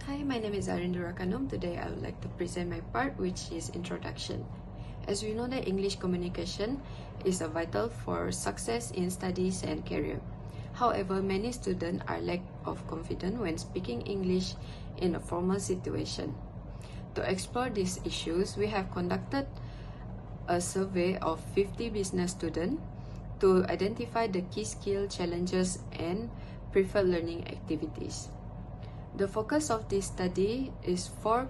Hi, my name is Arindura Kanum. Today I would like to present my part, which is introduction. As we know that English communication is vital for success in studies and career. However, many students are lack of confidence when speaking English in a formal situation. To explore these issues, we have conducted a survey of 50 business students to identify the key skill challenges and preferred learning activities. The focus of this study is for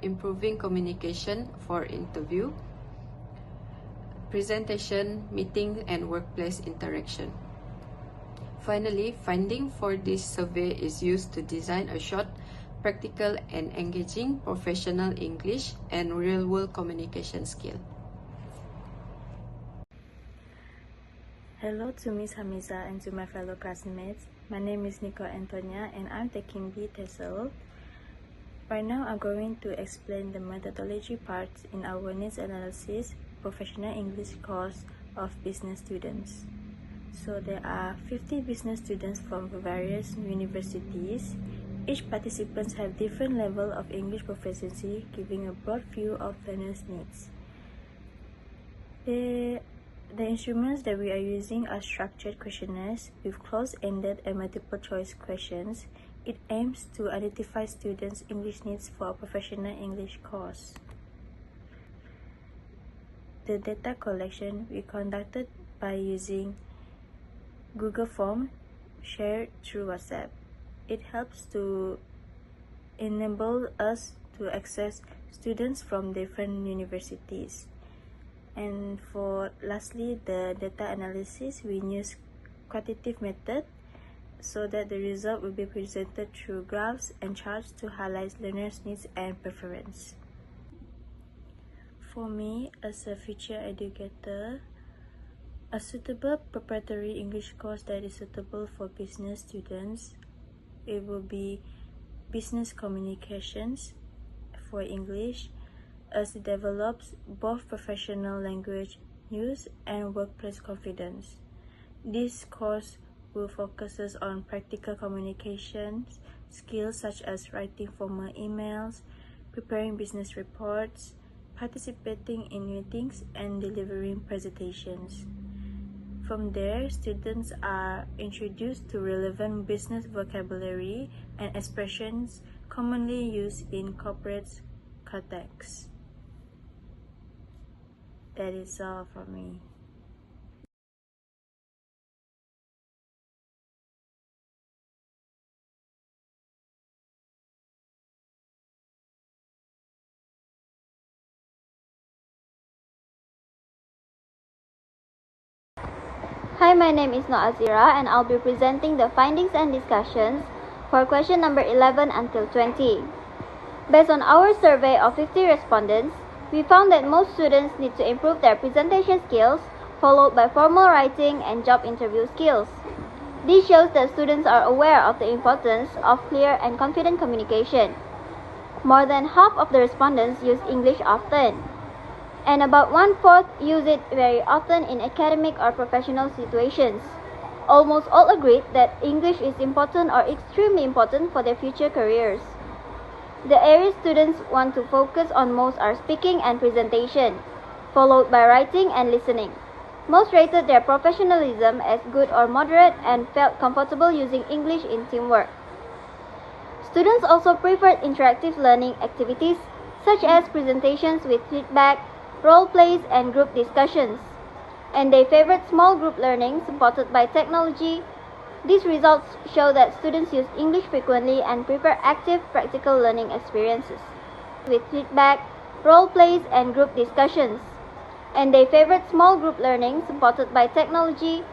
improving communication for interview, presentation, meeting, and workplace interaction. Finally, finding for this survey is used to design a short, practical, and engaging professional English and real-world communication skill. Hello to Ms. Hamiza and to my fellow classmates. My name is NICOLE ANTONIA and I'm taking B TESOL. Right now I'm going to explain the methodology parts in our needs analysis professional English course of business students. So there are 50 business students from various universities. Each participants have different level of English proficiency, giving a broad view of learners' needs. The instruments that we are using are structured questionnaires with close-ended and multiple-choice questions. It aims to identify students' English needs for a professional English course. The data collection we conducted by using Google Form shared through WhatsApp. It helps to enable us to access students from different universities. And for lastly, the data analysis, we use quantitative method so that the result will be presented through graphs and charts to highlight learners' needs and preference. For me, as a future educator, a suitable preparatory English course that is suitable for business students, it will be business communications for English, as it develops both professional language use and workplace confidence. This course will focus on practical communications skills such as writing formal emails, preparing business reports, participating in meetings, and delivering presentations. From there, students are introduced to relevant business vocabulary and expressions commonly used in corporate contexts. That is all for me. Hi, my name is Azira and I'll be presenting the findings and discussions for question number 11 until 20. Based on our survey of 50 respondents, we found that most students need to improve their presentation skills, followed by formal writing and job interview skills. This shows that students are aware of the importance of clear and confident communication. More than half of the respondents use English often, and about 1/4 use it very often in academic or professional situations. Almost all agreed that English is important or extremely important for their future careers. The areas students want to focus on most are speaking and presentation, followed by writing and listening. Most rated their professionalism as good or moderate and felt comfortable using English in teamwork. Students also preferred interactive learning activities such as presentations with feedback, role plays, and group discussions. And they favored small group learning supported by technology. These results show that students use English frequently and prefer active practical learning experiences with feedback, role plays, and group discussions. And they favored small group learning supported by technology.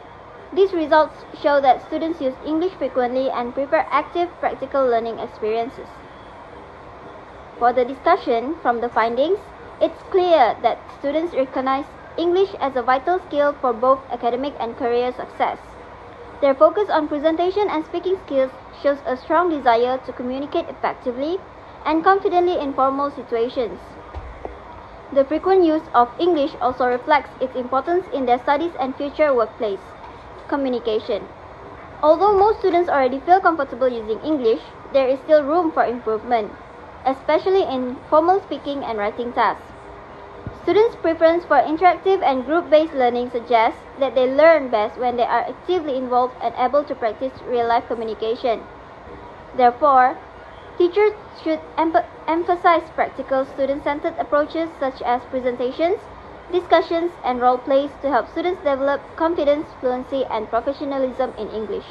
These results show that students use English frequently and prefer active practical learning experiences. For the discussion from the findings, it's clear that students recognize English as a vital skill for both academic and career success. Their focus on presentation and speaking skills shows a strong desire to communicate effectively and confidently in formal situations. The frequent use of English also reflects its importance in their studies and future workplace communication. Although most students already feel comfortable using English, there is still room for improvement, especially in formal speaking and writing tasks. Students' preference for interactive and group-based learning suggests that they learn best when they are actively involved and able to practice real-life communication. Therefore, teachers should emphasize practical student-centered approaches such as presentations, discussions, and role plays to help students develop confidence, fluency, and professionalism in English.